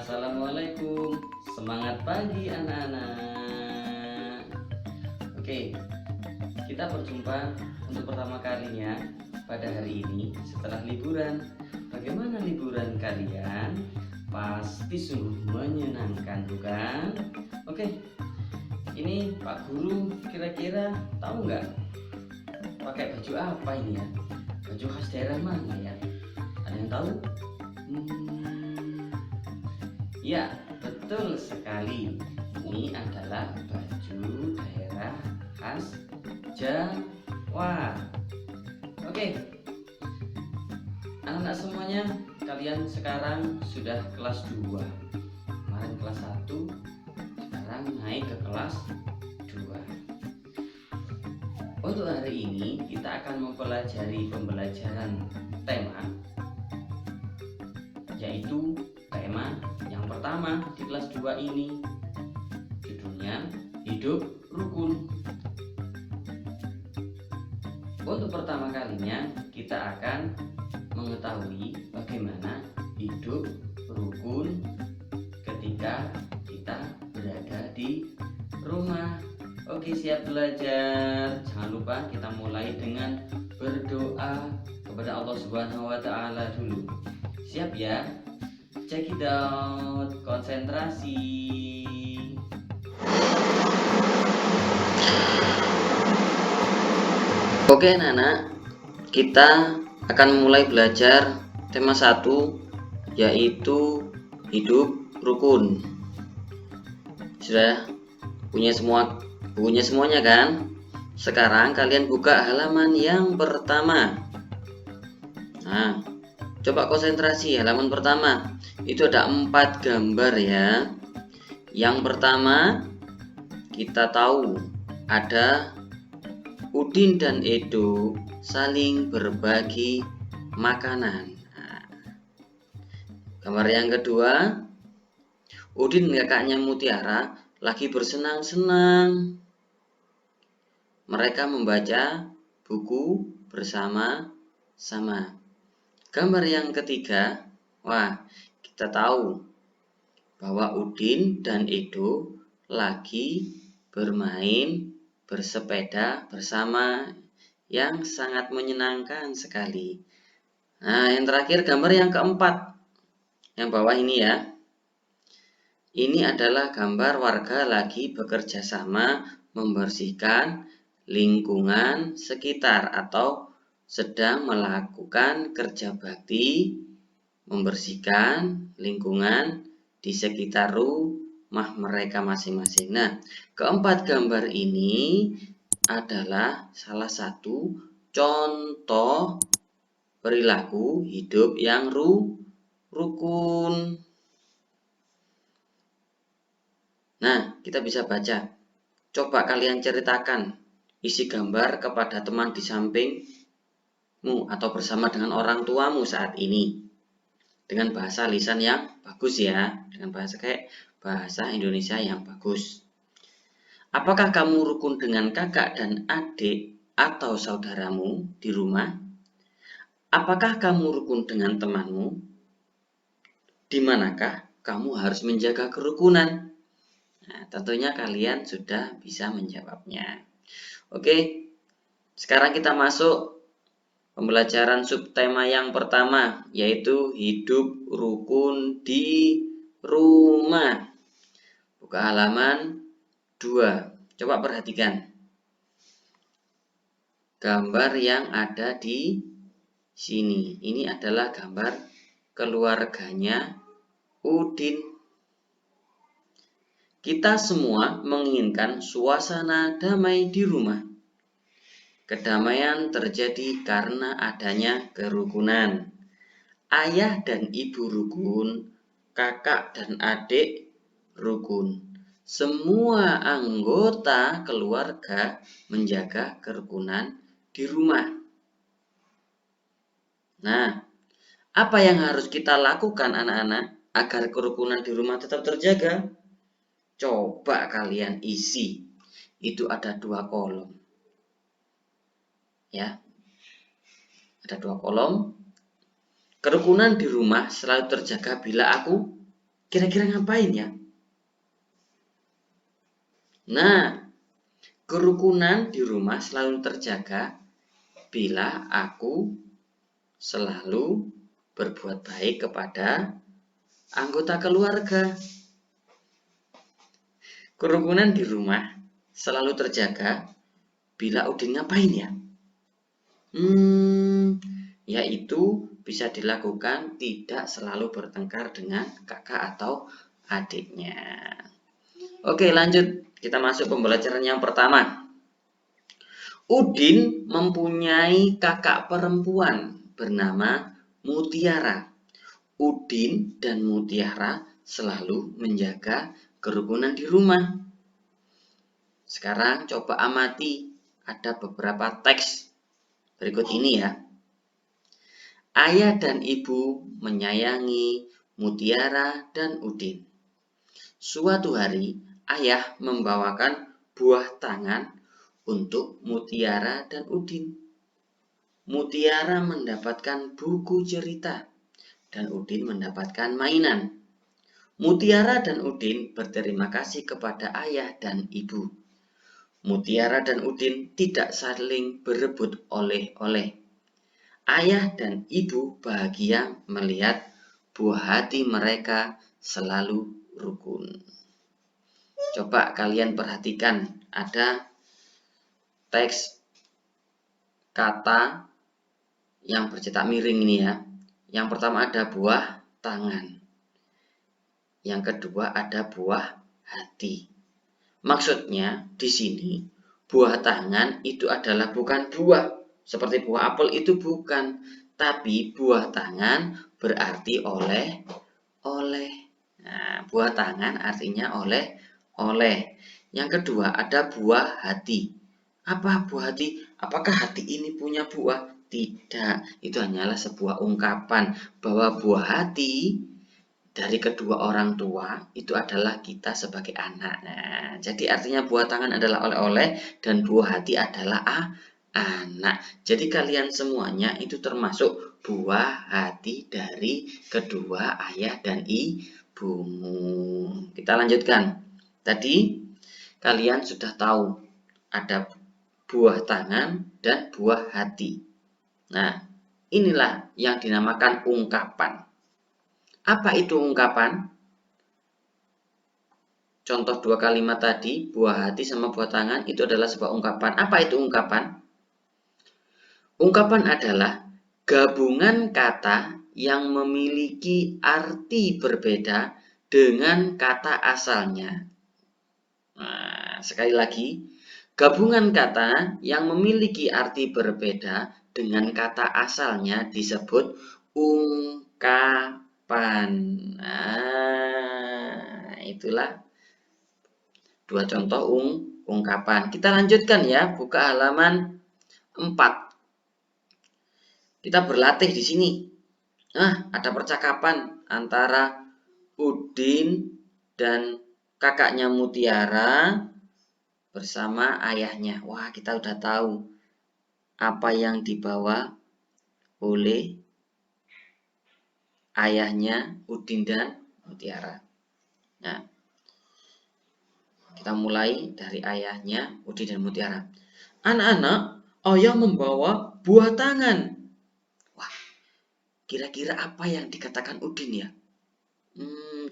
Assalamualaikum, semangat pagi anak-anak. Oke, kita berjumpa untuk pertama kalinya pada hari ini setelah liburan. Bagaimana liburan kalian? Pasti sungguh menyenangkan, bukan? Oke, ini Pak Guru kira-kira tahu nggak pakai baju apa ini ya? Baju khas daerah mana ya? Ada yang tahu? Ya, betul sekali. Ini adalah baju daerah khas Jawa. Oke, anak-anak semuanya, kalian sekarang sudah kelas 2. Kemarin kelas 1, sekarang naik ke kelas 2. Untuk hari ini kita akan mempelajari pembelajaran tema, yaitu tema yang pertama di kelas 2 ini, judulnya hidup rukun. Untuk pertama kalinya kita akan mengetahui bagaimana hidup rukun ketika kita berada di rumah. Oke, siap belajar? Jangan lupa kita mulai dengan berdoa kepada Allah Subhanahu wa Ta'ala dulu. Siap ya? Check it out, konsentrasi. Oke anak-anak, kita akan mulai belajar tema 1, yaitu hidup rukun. Sudah punya semua bukunya semuanya kan? Sekarang kalian buka halaman yang pertama. Nah, coba konsentrasi halaman pertama. Itu ada 4 gambar ya. Yang pertama, kita tahu ada Udin dan Edo saling berbagi makanan. Nah, gambar yang kedua, Udin dan kakaknya Mutiara lagi bersenang-senang. Mereka membaca buku bersama-sama. Gambar yang ketiga, kita tahu bahwa Udin dan Edo lagi bermain bersepeda bersama yang sangat menyenangkan sekali. Nah, yang terakhir gambar yang keempat, yang bawah ini ya. Ini adalah gambar warga lagi bekerja sama membersihkan lingkungan sekitar atau sedang melakukan kerja bakti membersihkan lingkungan di sekitar rumah mereka masing-masing. Nah, keempat gambar ini adalah salah satu contoh perilaku hidup yang rukun. Nah, kita bisa baca. Coba kalian ceritakan isi gambar kepada teman di sampingmu atau bersama dengan orang tuamu saat ini. Dengan bahasa lisan yang bagus ya, dengan bahasa Indonesia yang bagus. Apakah kamu rukun dengan kakak dan adik atau saudaramu di rumah? Apakah kamu rukun dengan temanmu? Di manakah kamu harus menjaga kerukunan? Nah, tentunya kalian sudah bisa menjawabnya. Oke, sekarang kita masuk pembelajaran subtema yang pertama, yaitu hidup rukun di rumah. Buka halaman 2. Coba perhatikan gambar yang ada di sini. Ini adalah gambar keluarganya Udin. Kita semua menginginkan suasana damai di rumah. Kedamaian terjadi karena adanya kerukunan. Ayah dan ibu rukun, kakak dan adik rukun. Semua anggota keluarga menjaga kerukunan di rumah. Nah, apa yang harus kita lakukan anak-anak agar kerukunan di rumah tetap terjaga? Coba kalian isi. Itu ada 2 kolom. Ya. Ada 2 kolom. Kerukunan di rumah selalu terjaga bila aku Kira-kira ngapain ya? Nah, kerukunan di rumah selalu terjaga bila aku selalu berbuat baik kepada anggota keluarga. Kerukunan di rumah selalu terjaga bila Udin ngapain ya? Yaitu bisa dilakukan tidak selalu bertengkar dengan kakak atau adiknya. Oke, lanjut. Kita masuk pembelajaran yang pertama. Udin mempunyai kakak perempuan bernama Mutiara. Udin dan Mutiara selalu menjaga kerukunan di rumah. Sekarang coba amati, ada beberapa teks berikut ini ya. Ayah dan ibu menyayangi Mutiara dan Udin. Suatu hari, ayah membawakan buah tangan untuk Mutiara dan Udin. Mutiara mendapatkan buku cerita dan Udin mendapatkan mainan. Mutiara dan Udin berterima kasih kepada ayah dan ibu. Mutiara dan Udin tidak saling berebut oleh-oleh. Ayah dan ibu bahagia melihat buah hati mereka selalu rukun. Coba kalian perhatikan, ada teks kata yang bercetak miring ini ya. Yang pertama ada buah tangan. Yang kedua ada buah hati. Maksudnya di sini buah tangan itu adalah bukan buah. Seperti buah apel itu bukan. Tapi buah tangan berarti oleh. Nah, buah tangan artinya oleh. Yang kedua ada buah hati. Apa buah hati? Apakah hati ini punya buah? Tidak, itu hanyalah sebuah ungkapan bahwa buah hati dari kedua orang tua itu adalah kita sebagai anak. Nah, jadi artinya buah tangan adalah oleh-oleh dan buah hati adalah anak. Jadi kalian semuanya itu termasuk buah hati dari kedua ayah dan ibumu. Kita lanjutkan. Tadi kalian sudah tahu ada buah tangan dan buah hati. Nah, inilah yang dinamakan ungkapan. Apa itu ungkapan? Contoh dua kalimat tadi, buah hati sama buah tangan, itu adalah sebuah ungkapan. Apa itu ungkapan? Ungkapan adalah gabungan kata yang memiliki arti berbeda dengan kata asalnya. Nah, sekali lagi, gabungan kata yang memiliki arti berbeda dengan kata asalnya disebut ungkapan. Nah, itulah dua contoh ungkapan. Kita lanjutkan ya, buka halaman 4. Kita berlatih di sini. Nah, ada percakapan antara Udin dan kakaknya Mutiara bersama ayahnya. Wah, kita udah tahu apa yang dibawa oleh ayahnya Udin dan Mutiara. Nah, kita mulai dari ayahnya Udin dan Mutiara. Anak-anak, ayah membawa buah tangan. Wah, kira-kira apa yang dikatakan Udin ya?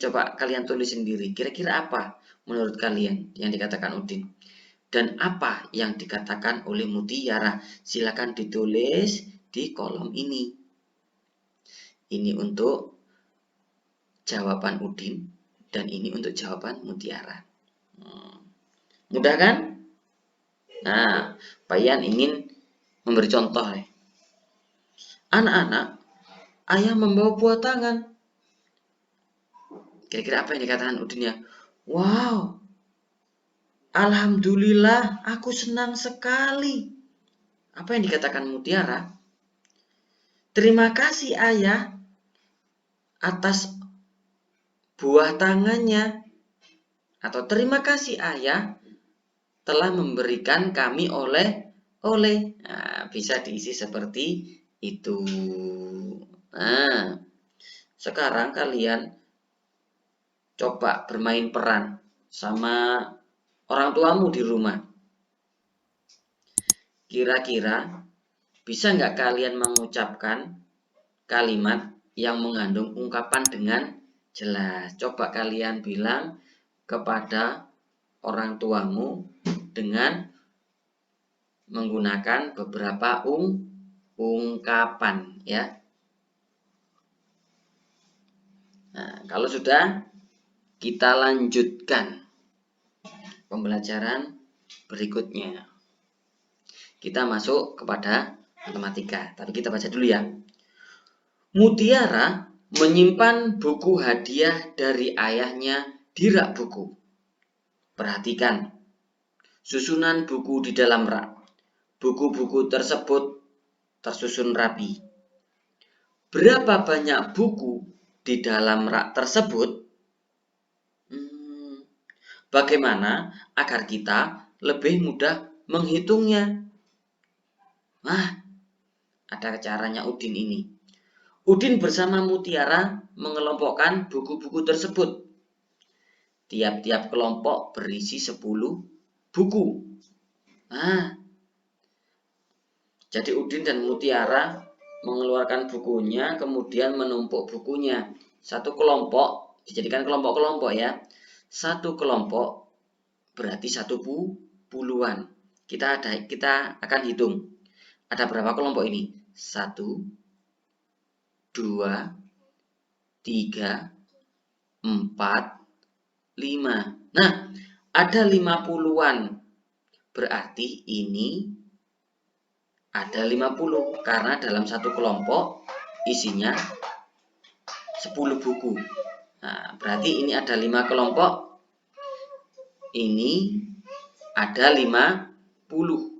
Coba kalian tulis sendiri. Kira-kira apa menurut kalian yang dikatakan Udin? Dan apa yang dikatakan oleh Mutiara? Silakan ditulis di kolom ini. Ini untuk jawaban Udin dan ini untuk jawaban Mutiara. Mudah kan? Nah, Bayan ingin memberi contoh. Anak-anak, ayah membawa buah tangan. Kira-kira apa yang dikatakan Udin ya? Wow, alhamdulillah, aku senang sekali. Apa yang dikatakan Mutiara? Terima kasih ayah atas buah tangannya. Atau terima kasih ayah telah memberikan kami oleh-oleh. Nah, bisa diisi seperti itu. Nah, sekarang kalian coba bermain peran sama orang tuamu di rumah. Kira-kira bisa nggak kalian mengucapkan kalimat yang mengandung ungkapan dengan jelas? Coba kalian bilang kepada orang tuamu dengan menggunakan beberapa ungkapan ya. Nah, kalau sudah, kita lanjutkan pembelajaran berikutnya. Kita masuk kepada matematika, tapi kita baca dulu ya. Mutiara menyimpan buku hadiah dari ayahnya di rak buku. Perhatikan susunan buku di dalam rak. Buku-buku tersebut tersusun rapi. Berapa banyak buku di dalam rak tersebut? Bagaimana agar kita lebih mudah menghitungnya? Nah, ada caranya Udin ini. Udin bersama Mutiara mengelompokkan buku-buku tersebut. Tiap-tiap kelompok berisi 10 buku. Nah, jadi Udin dan Mutiara mengeluarkan bukunya, kemudian menumpuk bukunya. Satu kelompok, dijadikan kelompok-kelompok ya. Satu kelompok berarti 1 puluhan. Kita akan hitung. Ada berapa kelompok ini? 1, 2, 3, 4, 5. Nah, ada 50-an. Berarti ini ada 50 karena dalam satu kelompok isinya 10 buku. Nah, berarti ini ada 5 kelompok. Ini ada 50.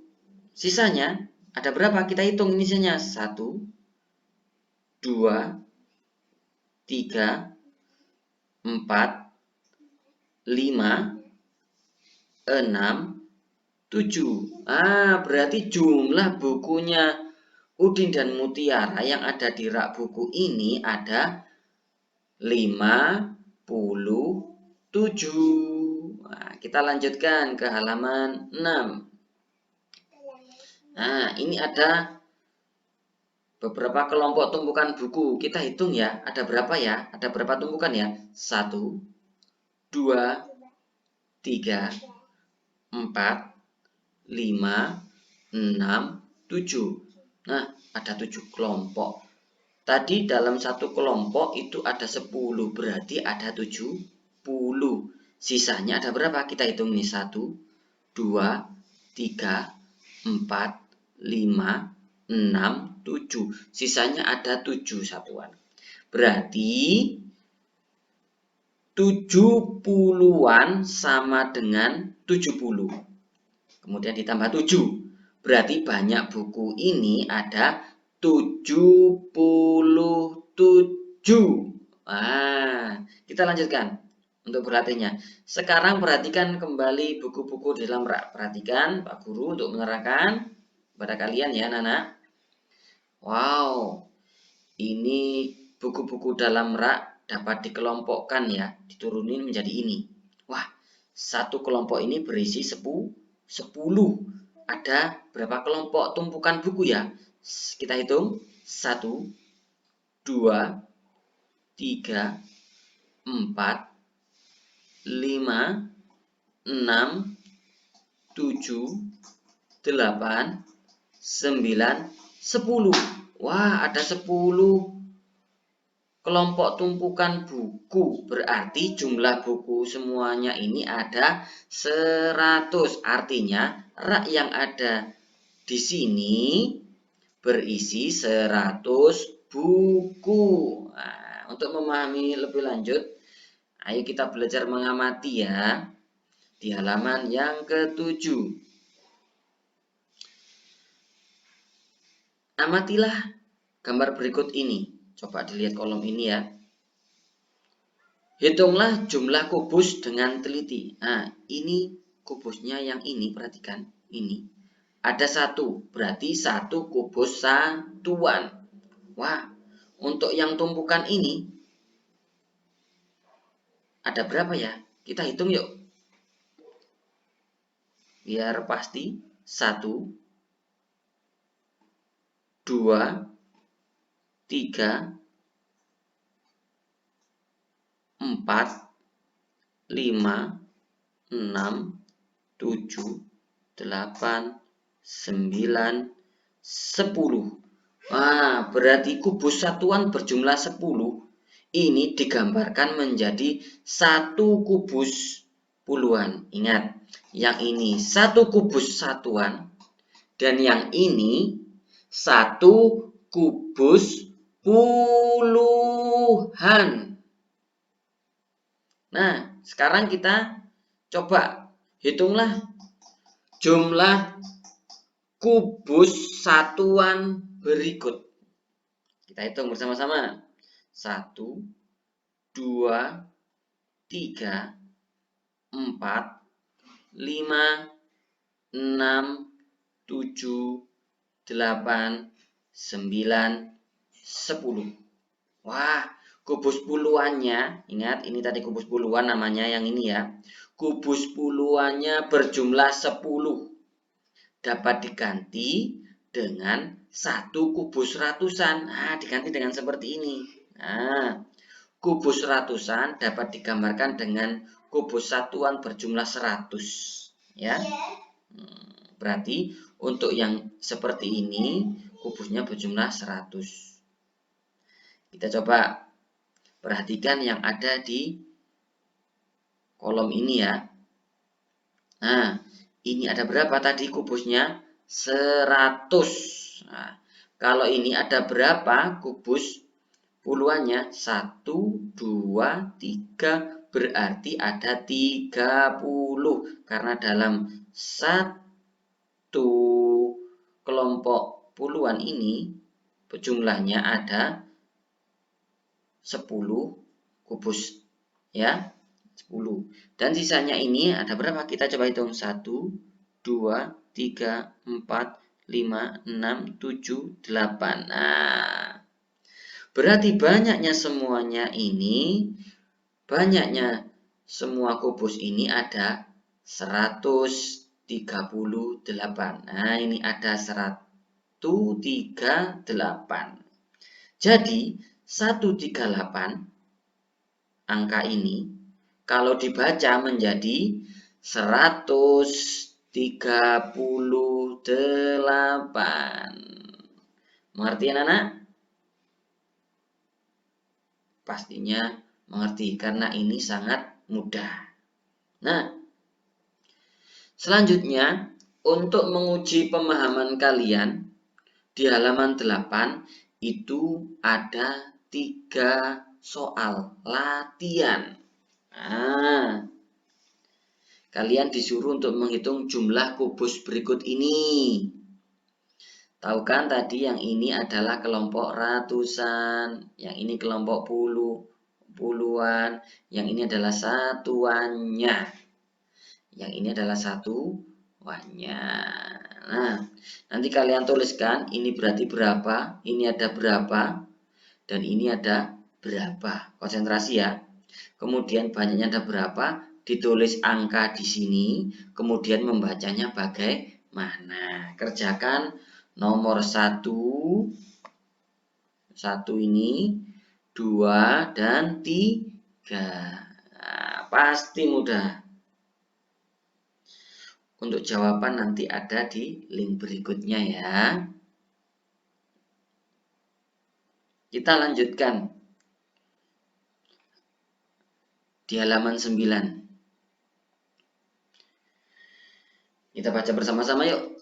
Sisanya ada berapa? Kita hitung ini sisanya. 1, 2, 3, 4, 5, 6, 7. Berarti jumlah bukunya Udin dan Mutiara yang ada di rak buku ini ada 57. Nah, kita lanjutkan ke halaman 6. Nah, ini ada beberapa kelompok tumpukan buku. Kita hitung ya, ada berapa ya? Ada berapa tumpukan ya? 1, 2, 3, 4, 5, 6, 7. Nah, ada 7 kelompok. Tadi dalam satu kelompok itu ada 10, berarti ada 70. Sisanya ada berapa? Kita hitung nih. 1, 2, 3, 4, 5, 6, 7. Sisanya ada 7 satuan. Berarti 70-an sama dengan 70. Kemudian ditambah 7. Berarti banyak buku ini ada 77. Kita lanjutkan untuk berlatihnya. Sekarang perhatikan kembali buku-buku di dalam rak. Perhatikan Pak Guru untuk menerangkan kepada kalian ya, anak-anak. Wow, ini buku-buku dalam rak dapat dikelompokkan ya, diturunin menjadi ini. Wah, satu kelompok ini berisi 10. Ada berapa kelompok tumpukan buku ya? Kita hitung. 1, 2, 3, 4, 5, 6, 7, 8, 9, 10. Wah, ada 10 kelompok tumpukan buku. Berarti jumlah buku semuanya ini ada 100. Artinya rak yang ada di sini berisi 100 buku. Nah, untuk memahami lebih lanjut, ayo kita belajar mengamati ya. Di halaman yang ke-7. Amatilah gambar berikut ini. Coba dilihat kolom ini ya. Hitunglah jumlah kubus dengan teliti. Nah, ini kubusnya yang ini, perhatikan. Ini. Ada 1, berarti 1 kubus satuan. Wah, untuk yang tumpukan ini, ada berapa ya? Kita hitung yuk. Biar pasti. 1, 2, 3, 4, 5, 6, 7, 8, 9, 10. Wah, berarti kubus satuan berjumlah 10 ini digambarkan menjadi satu kubus puluhan. Ingat, yang ini satu kubus satuan dan yang ini satu kubus puluhan. Nah, sekarang kita coba hitunglah jumlah kubus satuan berikut. Kita hitung bersama-sama. 1, 2, 3, 4, 5, 6, 7, 8, 9, 10. Wah, kubus puluhannya, ingat ini tadi kubus puluhan namanya yang ini ya. Kubus puluhannya berjumlah 10. Dapat diganti dengan satu kubus ratusan. Nah, diganti dengan seperti ini. Nah, kubus ratusan dapat digambarkan dengan kubus satuan berjumlah 100. Ya. Berarti untuk yang seperti ini kubusnya berjumlah 100. Kita coba perhatikan yang ada di kolom ini ya. Nah, ini ada berapa tadi kubusnya? 100. Nah, kalau ini ada berapa kubus puluhannya? 1, 2, 3. Berarti ada 30. Karena dalam satu kelompok puluhan ini jumlahnya ada 10 kubus ya, 10. Dan sisanya ini ada berapa? Kita coba hitung. 1, 2, 3, 4, 5, 6, 7, 8. Nah, berarti banyaknya semua kubus ini ada 138. Nah, ini ada 138. Jadi 138 angka ini kalau dibaca menjadi 138. Mengerti anak-anak? Pastinya mengerti karena ini sangat mudah. Nah, selanjutnya untuk menguji pemahaman kalian di halaman 8 itu ada 3 soal latihan. Nah, kalian disuruh untuk menghitung jumlah kubus berikut ini. Tahu kan tadi yang ini adalah kelompok ratusan, yang ini kelompok puluhan, yang ini adalah satuannya. Yang ini adalah satuannya. Nah, nanti kalian tuliskan ini berarti berapa, ini ada berapa, dan ini ada berapa. Konsentrasi ya. Kemudian banyaknya ada berapa, ditulis angka di sini, kemudian membacanya bagaimana. Kerjakan nomor 1 ini, 2 dan 3. Nah, pasti mudah. Untuk jawaban nanti ada di link berikutnya ya. Kita lanjutkan di halaman 9. Kita baca bersama-sama yuk.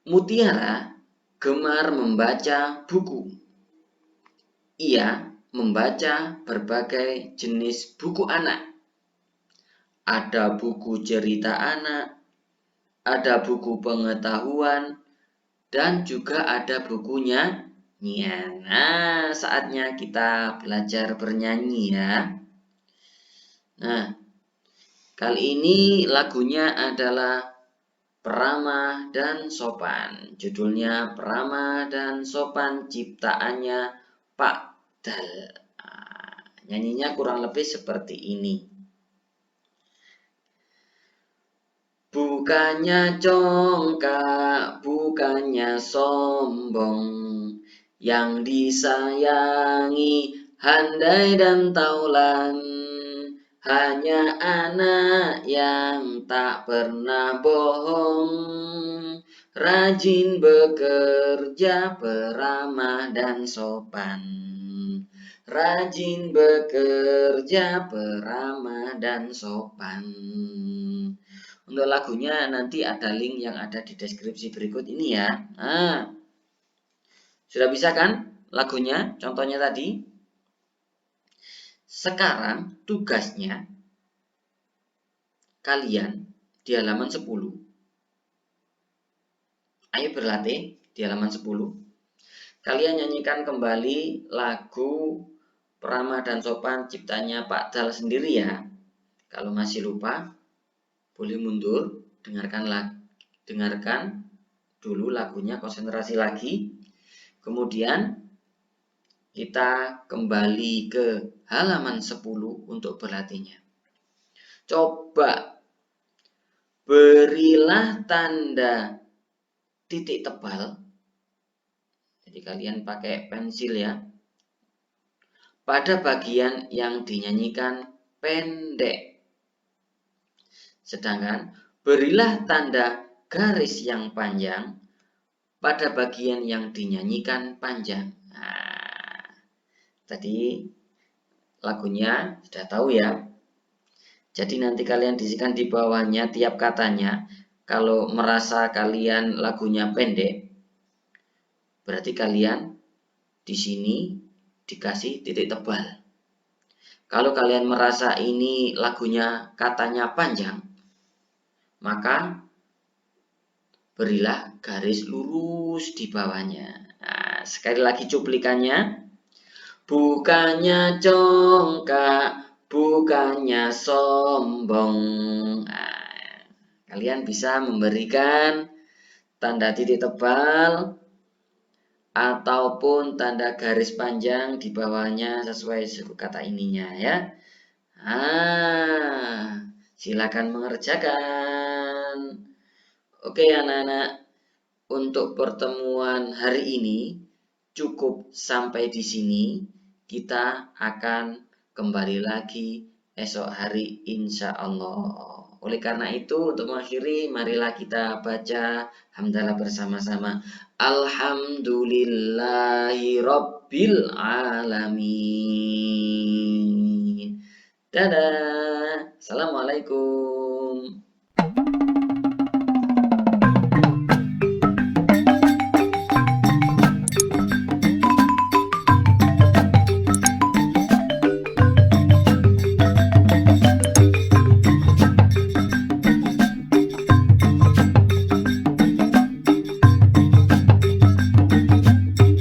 Mutiara gemar membaca buku. Ia membaca berbagai jenis buku anak. Ada buku cerita anak, ada buku pengetahuan, dan juga ada bukunya. Nah, saatnya kita belajar bernyanyi ya. Nah, kali ini lagunya adalah Pramah dan Sopan. Judulnya Pramah dan Sopan, ciptaannya Pak Dal. Nah, nyanyinya kurang lebih seperti ini. Bukannya congkak, bukannya sombong, yang disayangi handai dan taulan, hanya anak yang tak pernah bohong, rajin bekerja, peramah dan sopan. Rajin bekerja, peramah dan sopan. Untuk lagunya nanti ada link yang ada di deskripsi berikut ini ya. Nah, sudah bisa kan lagunya? Contohnya tadi. Sekarang tugasnya kalian di halaman 10. Ayo berlatih di halaman 10. Kalian nyanyikan kembali lagu Peramah dan Sopan ciptanya Pak Dal sendiri ya. Kalau masih lupa, boleh mundur, dengarkan dulu lagunya, konsentrasi lagi. Kemudian kita kembali ke halaman 10 untuk berlatihnya. Coba berilah tanda titik tebal. Jadi kalian pakai pensil ya. Pada bagian yang dinyanyikan pendek. Sedangkan berilah tanda garis yang panjang pada bagian yang dinyanyikan panjang. Nah, tadi lagunya sudah tahu ya. Jadi nanti kalian disihkan di bawahnya tiap katanya. Kalau merasa kalian lagunya pendek, berarti kalian di sini dikasih titik tebal. Kalau kalian merasa ini lagunya katanya panjang, maka berilah garis lurus di bawahnya. Nah, sekali lagi cuplikannya. Bukannya congkak, bukannya sombong. Nah, kalian bisa memberikan tanda titik tebal ataupun tanda garis panjang di bawahnya sesuai kata ininya ya. Silakan mengerjakan. Oke anak-anak, untuk pertemuan hari ini cukup sampai di sini. Kita akan kembali lagi esok hari insya Allah. Oleh karena itu, untuk mengakhiri, marilah kita baca hamdalah bersama-sama. Alhamdulillahi Rabbil Alamin. Dadah. Assalamualaikum.